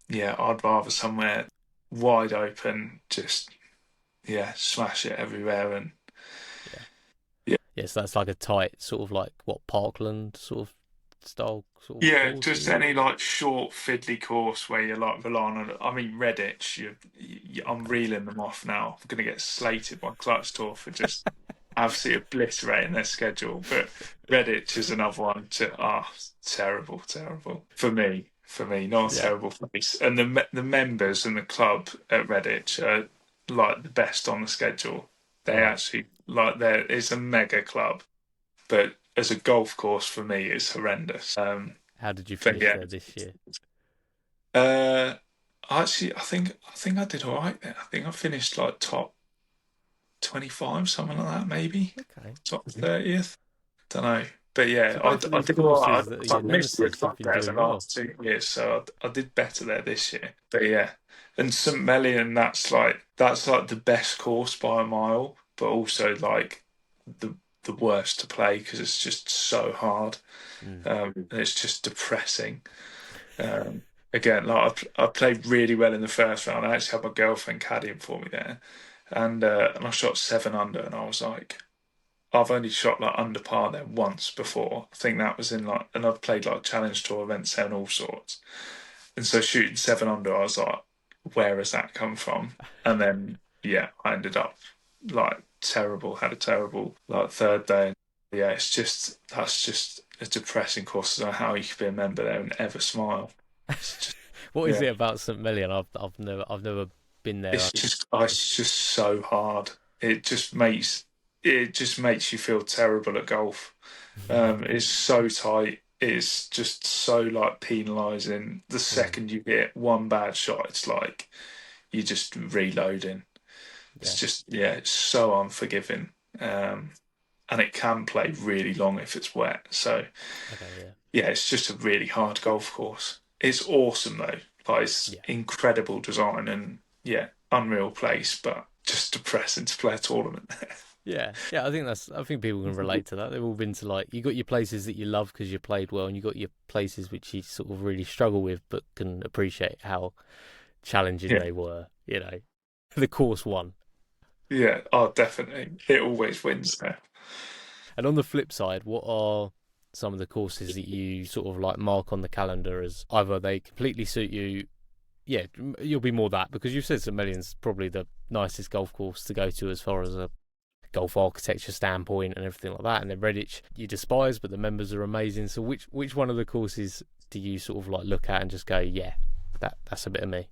yeah, I'd rather somewhere wide open, just yeah, smash it everywhere and Yeah. yeah. Yes, that's like a tight sort of like what Parkland sort of style sort of Yeah, course, just is it? any like short fiddly course where you're like relying on. I mean, Redditch. I'm reeling them off now. I'm going to get slated by Clutch Tour for just absolutely obliterating their schedule. But Redditch is another one to terrible, terrible for me, not Yeah. terrible for me. And the members and the club at Redditch are like the best on the schedule. They Right. actually like there is a mega club, but as a golf course for me, it's horrendous. How did you But finish yeah, there this year? uh, actually, I think I did all right there. I think I finished like top 25, something like that, maybe Okay. top 30th. don't know. But yeah, To go for I these did all right. courses that are I your missed the nemesis, you've club been there the doing well. last 2 years, so I did better there this year. But yeah, and St Mellion, that's like the best course by a mile, but also like the the worst to play because it's just so hard. Mm. And it's just depressing. Um, Again, like I played really well in the first round. I actually had my girlfriend caddying for me there, and I shot 7 under, and I was like, I've only shot like under par there once before. I think that was in like, and I've played like challenge tour events there and all sorts. And so shooting 7 under, I was like, where has that come from? And then yeah, I ended up like terrible. Had a terrible like third day. Yeah, that's just a depressing course. I don't know how you could be a member there and ever smile. It's just What is yeah, it about St Million? I've never been there. it's just so hard. It just makes you feel terrible at golf. It's so tight. It's just so like penalising. The Mm. second you get one bad shot, it's like you're just reloading. It's Yeah. just yeah, it's so unforgiving. Um, and it can play really long if it's wet. So Okay. Yeah. yeah, it's just a really hard golf course. It's awesome though. Like it's Yeah. incredible design and yeah, unreal place, but just depressing to play a tournament. Yeah, yeah. I think people can relate to that. They've all been to like you got your places that you love because you played well, and you got your places which you sort of really struggle with, but can appreciate how challenging Yeah, they were. You know, the course won. yeah. Oh, definitely. It always wins there. And on the flip side, what are some of the courses that you sort of like mark on the calendar as either they completely suit you? Yeah, you'll be more that because you've said St Million's probably the nicest golf course to go to as far as a golf architecture standpoint and everything like that. And then Redditch you despise, but the members are amazing. So which one of the courses do you sort of like look at and just go, yeah, that's a bit of me?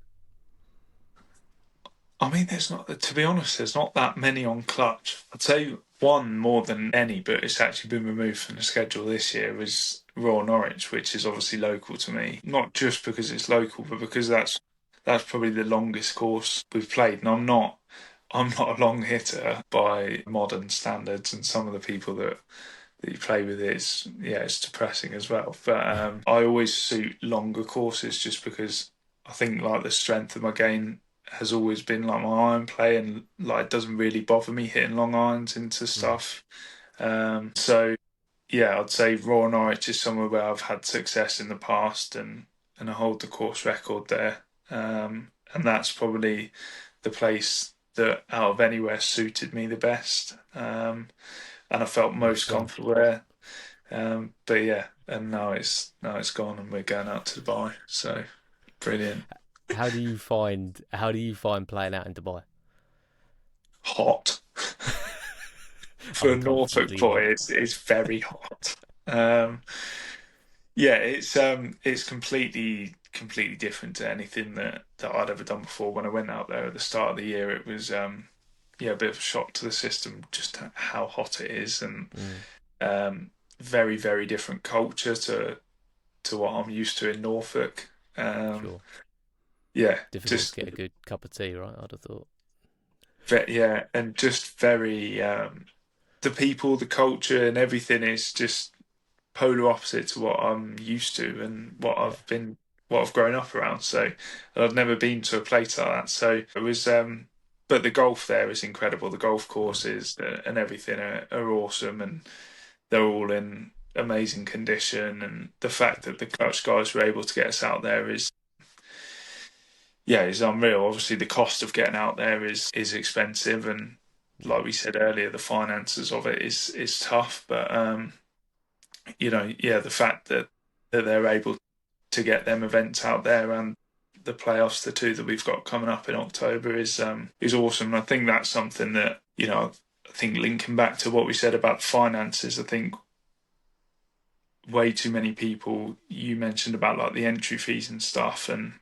I mean, there's not, to be honest, there's not that many on clutch. I'd say one more than any, but it's actually been removed from the schedule this year was Royal Norwich, which is obviously local to me. Not just because it's local, but because that's probably the longest course we've played. And I'm not a long hitter by modern standards, and some of the people that you play with is yeah, it's depressing as well. But I always suit longer courses just because I think like the strength of my game has always been like my iron play, and like it doesn't really bother me hitting long irons into Mm, stuff. So yeah, I'd say Royal Norwich is somewhere where I've had success in the past, and I hold the course record there. And that's probably the place that out of anywhere suited me the best. And I felt and it's most gone. comfortable there. But yeah, and now it's gone, and we're going out to Dubai. So brilliant. How do you find playing out in Dubai? Hot for a Norfolk Uncomfortably boy. hot. It's very hot. Um, yeah, it's completely different to anything that I'd ever done before. When I went out there at the start of the year, it was yeah, a bit of a shock to the system just how hot it is, and Mm, very very different culture to what I'm used to in Norfolk. Um, sure. yeah, Difficult to just get a good cup of tea, right? I'd have thought. yeah, and just very the people, the culture, and everything is just polar opposite to what I'm used to and Yeah. what I've grown up around. So I've never been to a place like that. So it was, but the golf there is incredible. The golf Mm, courses and everything are awesome, and they're all in amazing condition. And the fact that the Clutch guys were able to get us out there is, yeah, is unreal. Obviously, the cost of getting out there is expensive, and yeah. like we said earlier, the finances of it is tough. But yeah, the fact that they're able to get them events out there and the playoffs, the two that we've got coming up in October, is awesome. And I think that's something that I think linking back to what we said about finances, I think way too many people you mentioned about like the entry fees and stuff, and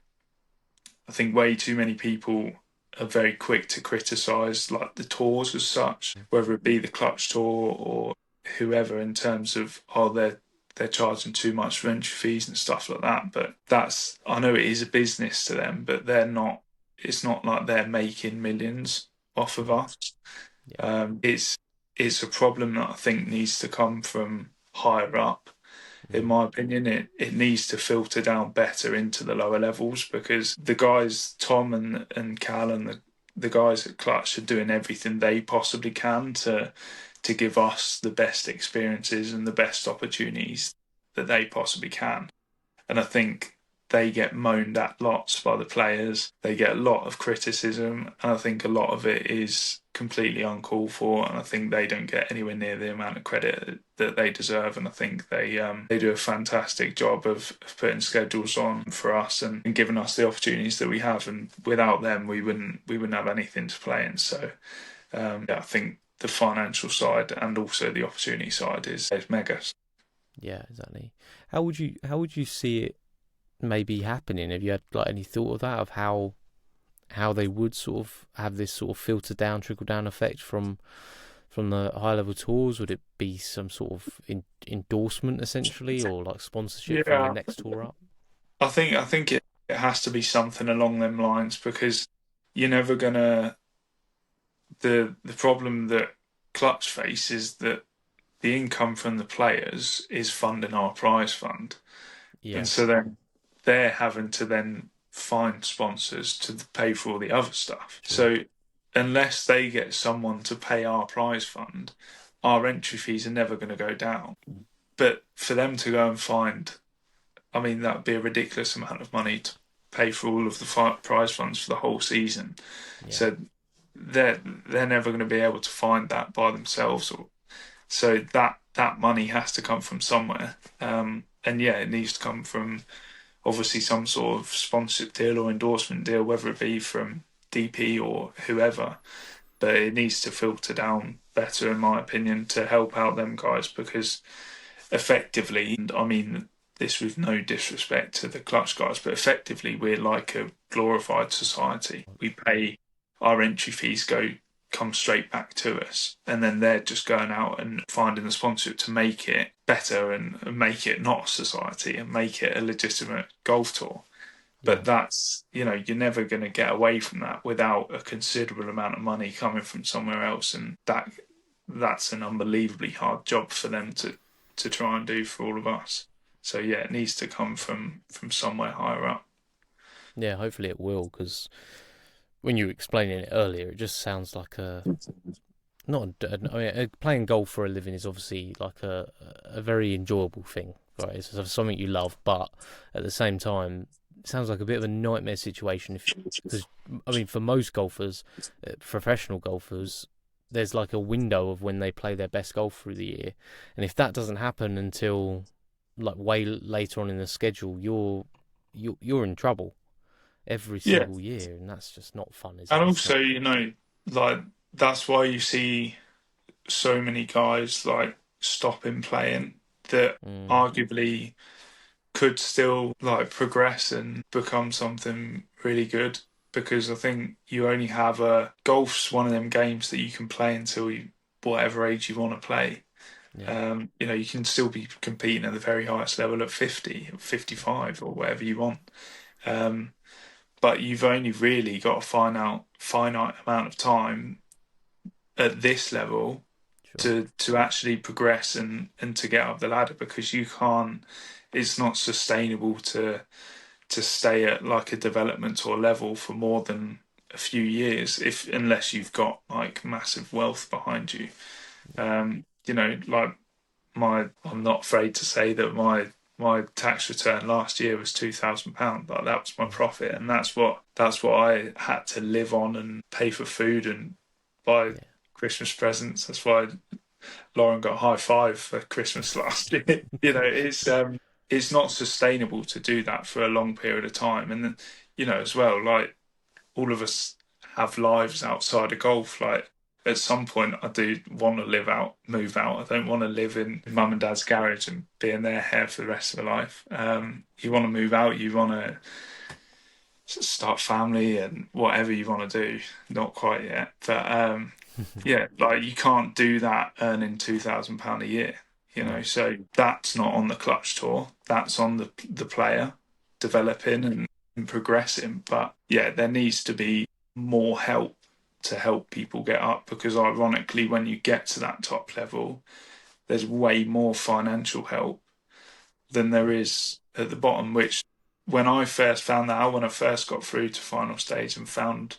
I think way too many people are very quick to criticise like the tours as such, whether it be the Clutch Tour or whoever, in terms of they're charging too much for entry fees and stuff like that. But that's I know it is a business to them, but they're not. It's not like they're making millions off of Mm, us. yeah. It's it's a problem that I think needs to come from higher up. In my opinion, it needs to filter down better into the lower levels, because the guys, Tom and Cal and the guys at Clutch, are doing everything they possibly can to give us the best experiences and the best opportunities that they possibly can. And I think they get moaned at lots by the players. They get a lot of criticism, and I think a lot of it is completely uncalled for. And I think they don't get anywhere near the amount of credit that they deserve. And I think they do a fantastic job of putting schedules on for us and giving us the opportunities that we have. And without them, we wouldn't have anything to play in. So yeah, I think the financial side and also the opportunity side is mega. Yeah, exactly. How would you see it maybe happening? Have you had like any thought of that, of how they would sort of have this sort of filter down, trickle down effect from the high level tours? Would it be some sort of endorsement essentially, or like sponsorship from the Yeah, next tour up? I think it has to be something along them lines, because you're never gonna the problem that Clutch face is that the income from the players is funding our prize fund. And Yeah, so then they're having to then find sponsors to pay for all the other stuff. sure. So unless they get someone to pay our prize fund, our entry fees are never going to go down. But for them to go and find, I mean, that would be a ridiculous amount of money to pay for all of the prize funds for the whole season. Yeah, So they're never going to be able to find that by themselves. So that money has to come from somewhere. And yeah, it needs to come from obviously some sort of sponsorship deal or endorsement deal, whether it be from DP or whoever. But it needs to filter down better, in my opinion, to help out them guys, because effectively, and I mean this with no disrespect to the Clutch guys, but effectively we're like a glorified society. We pay our entry fees, come straight back to us, and then they're just going out and finding the sponsorship to make it better and make it not a society and make it a legitimate golf tour. yeah, But that's, you're never going to get away from that without a considerable amount of money coming from somewhere else, and that's an unbelievably hard job for them to try and do for all of us. So yeah, it needs to come from somewhere higher up. yeah. Hopefully it will, because when you were explaining it earlier, it just sounds like a not. I mean, playing golf for a living is obviously like a very enjoyable thing, right? It's something you love, but at the same time, it sounds like a bit of a nightmare situation. Because I mean, for most golfers, professional golfers, there's like a window of when they play their best golf through the year, and if that doesn't happen until like way later on in the schedule, you're in trouble every Yeah, single year, and that's just not fun, is it? and It's also, not. like that's why you see so many guys like stopping playing that Mm, arguably could still like progress and become something really good, because I think you only have a golf's one of them games that you can play until whatever age you want to play. yeah, You can still be competing at the very highest level at 50, 55, or whatever you want. Um, but you've only really got a finite amount of time at this level sure. to actually progress and to get up the ladder, because you can't, it's not sustainable to stay at like a development or level for more than a few years, if unless you've got like massive wealth behind you. Like I'm not afraid to say that my tax return last year was £2,000. Like that was my Mm, profit, and that's what I had to live on and pay for food and buy yeah, Christmas presents. That's why Lauren got a high five for Christmas last year. It's not sustainable to do that for a long period of time, and then, as well, like all of us have lives outside of golf. Like at some point, I do want to move out. I don't want to live in mum and dad's garage and be in their hair for the rest of my life. You want to move out. You want to start family and whatever you want to do. Not quite yet, but yeah, like you can't do that earning £2,000 a year. no, So that's not on the Clutch tour. That's on the player developing and progressing. But yeah, there needs to be more help to help people get up, because ironically, when you get to that top level, there's way more financial help than there is at the bottom, which when I first found that out, when I first got through to final stage and found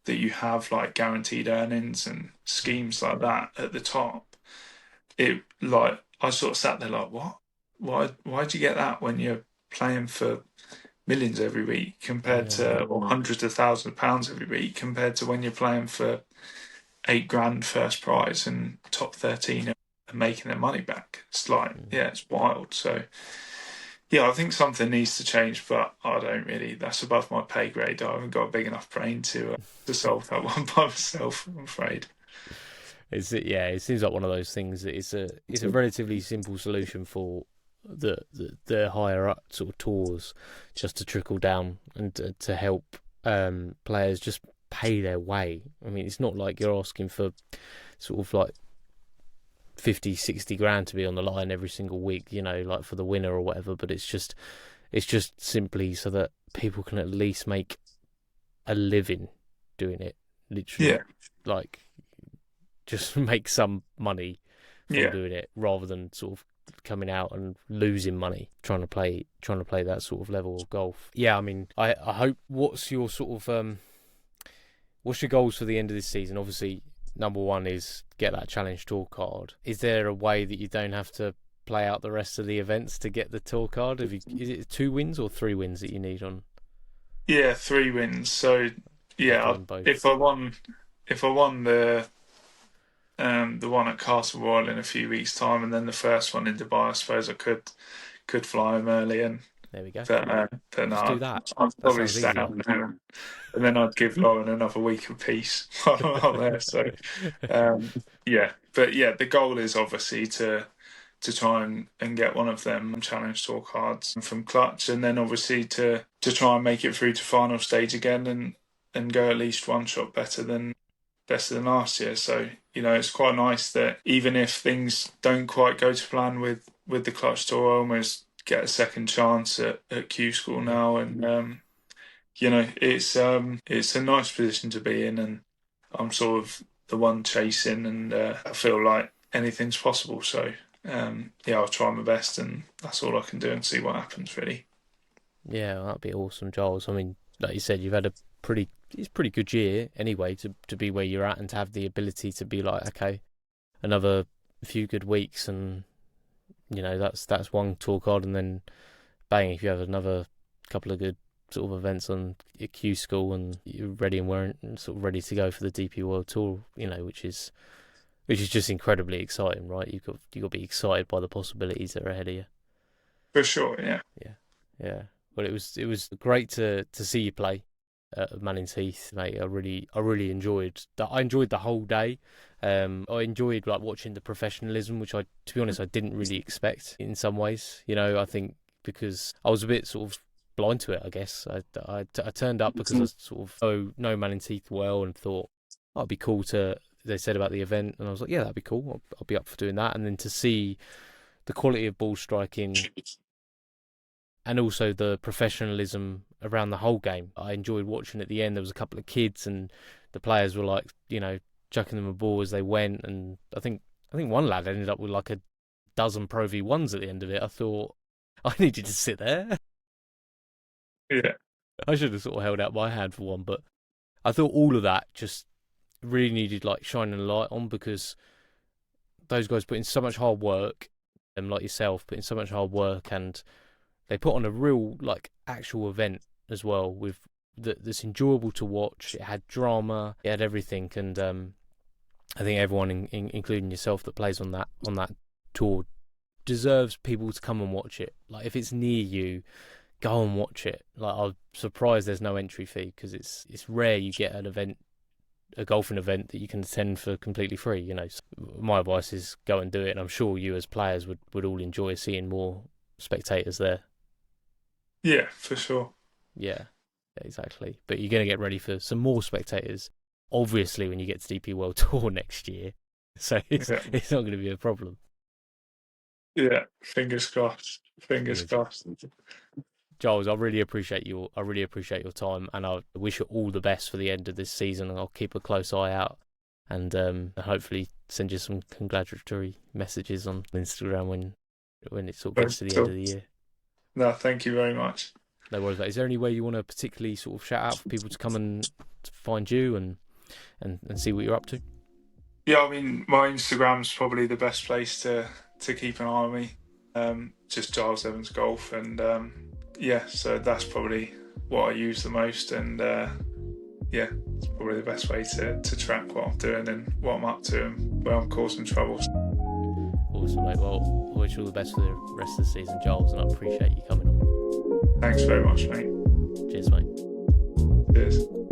that you have like guaranteed earnings and schemes like that at the top, it like I sort of sat there like, what? Why'd you get that when you're playing for millions every week compared to, or hundreds of thousands of pounds every week compared to when you're playing for 8 grand first prize and top 13 and making their money back? It's like, yeah, it's wild. So yeah, I think something needs to change, but I don't really. That's above my pay grade. I haven't got a big enough brain to solve that one by myself, I'm afraid. It seems like one of those things that it's a relatively simple solution for the higher up sort of tours, just to trickle down and to help players just pay their way. I mean, it's not like you're asking for sort of like 50, 60 grand to be on the line every single week, like for the winner or whatever, but it's just simply so that people can at least make a living doing it, literally. Yeah, Like, just make some money from doing it, rather than sort of coming out and losing money trying to play that sort of level of golf. Yeah, I mean, I hope. What's your sort of what's your goals for the end of this season? Obviously, number one is get that Challenge Tour card. Is there a way that you don't have to play out the rest of the events to get the tour card? Is it 2 wins or 3 wins that you need on? Yeah, 3 wins. So yeah, if I won the one at Castle Royal in a few weeks' time, and then the first one in Dubai, I suppose I could fly home early, and There we go. but no, Just do that. I'd That probably sounds stay easy. out there, and then I'd give Lauren another week of peace while I'm out there. So yeah, but yeah, the goal is obviously to try and get one of them Challenge Tour cards from Clutch, and then obviously to try and make it through to final stage again, and go at least one shot better than last year. So it's quite nice that even if things don't quite go to plan with the Clutch Tour, I almost get a second chance at Q School now, and it's a nice position to be in, and I'm sort of the one chasing, and I feel like anything's possible. So yeah, I'll try my best, and that's all I can do, and see what happens, really. Yeah, that'd be awesome, Giles. I mean, like you said, you've had it's pretty good year anyway to be where you're at, and to have the ability to be like, okay, another few good weeks, and that's one tour card, and then bang, if you have another couple of good sort of events on your Q School, and you're ready and weren't sort of ready to go for the DP World Tour, which is just incredibly exciting, right? You got to be excited by the possibilities that are ahead of you. For sure, yeah. Yeah. Well, it was great to see you play at Manning's Heath, mate. I really enjoyed that. I enjoyed the whole day. I enjoyed like watching the professionalism, which to be honest, I didn't really expect in some ways. I think because I was a bit sort of blind to it, I guess. I turned up because I sort of know Manning's Heath well, and thought it'd be cool to. They said about the event, and I was like, yeah, that'd be cool. I'll be up for doing that. And then to see the quality of ball striking, and also the professionalism around the whole game. I enjoyed watching at the end. There was a couple of kids, and the players were like, chucking them a ball as they went. And I think one lad ended up with like a dozen Pro V1s at the end of it. I thought I needed to sit there. Yeah. I should have sort of held out my hand for one, but I thought all of that just really needed like shining a light on, because those guys put in so much hard work, and like yourself, put in so much hard work, and they put on a real like actual event as well, with that's enjoyable to watch. It had drama, it had everything, and I think everyone, including yourself, that plays on that tour deserves people to come and watch it. Like, if it's near you, go and watch it. Like, I'm surprised there's no entry fee, because it's rare you get a golfing event that you can attend for completely free. So my advice is go and do it, and I'm sure you as players would all enjoy seeing more spectators there. Yeah, for sure. Yeah, exactly. But you're going to get ready for some more spectators, obviously, when you get to DP World Tour next year. So it's not going to be a problem. Yeah, fingers crossed. Fingers crossed. Giles, I really appreciate your time, and I wish you all the best for the end of this season. And I'll keep a close eye out, and hopefully send you some congratulatory messages on Instagram when it sort of gets to the end of the year. No, thank you very much. No worries. Is there any way you want to particularly sort of shout out for people to come and find you and see what you're up to? Yeah, I mean, my Instagram's probably the best place to keep an eye on me. Just Giles Evans Golf, and so that's probably what I use the most, and it's probably the best way to track what I'm doing and what I'm up to and where I'm causing trouble. Awesome, mate. Well, I wish you all the best for the rest of the season, Giles, and I appreciate you coming on. Thanks very much, mate. Cheers, mate. Cheers.